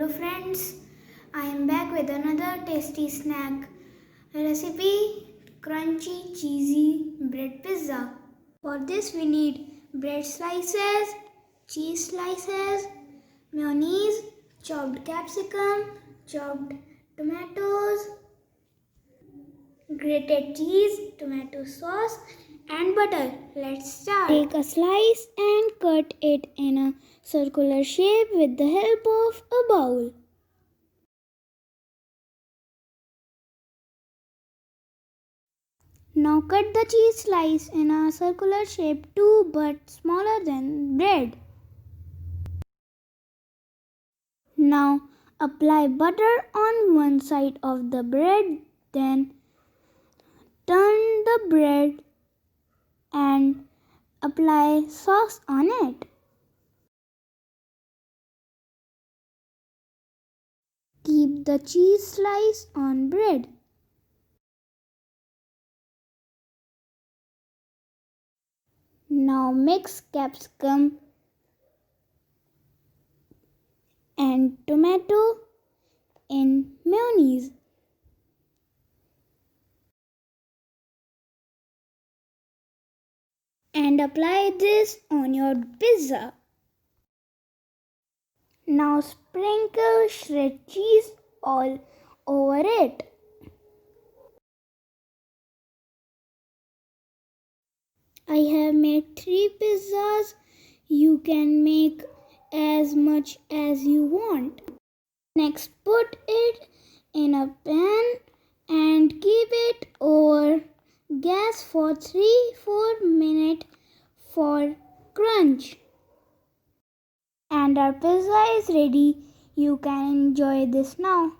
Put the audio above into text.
Hello friends, I am back with another tasty snack recipe, crunchy cheesy bread pizza. For this we need bread slices, cheese slices, mayonnaise, chopped capsicum, chopped tomatoes, grated cheese, tomato sauce and butter. Let's start. Take a slice and cut it in a circular shape with the help of a bowl. Now cut the cheese slice in a circular shape too, but smaller than bread. Now apply butter on one side of the bread, then turn the bread and apply sauce on it. Keep the cheese slice on bread. Now mix capsicum and tomato in mayonnaise. And apply this on your pizza. Now sprinkle shredded cheese all over it. I have made 3 pizzas. You can make as much as you want. Next, put it in a pan and keep it over gas for 3-4 minutes for crunch. And our pizza is ready. You can enjoy this now.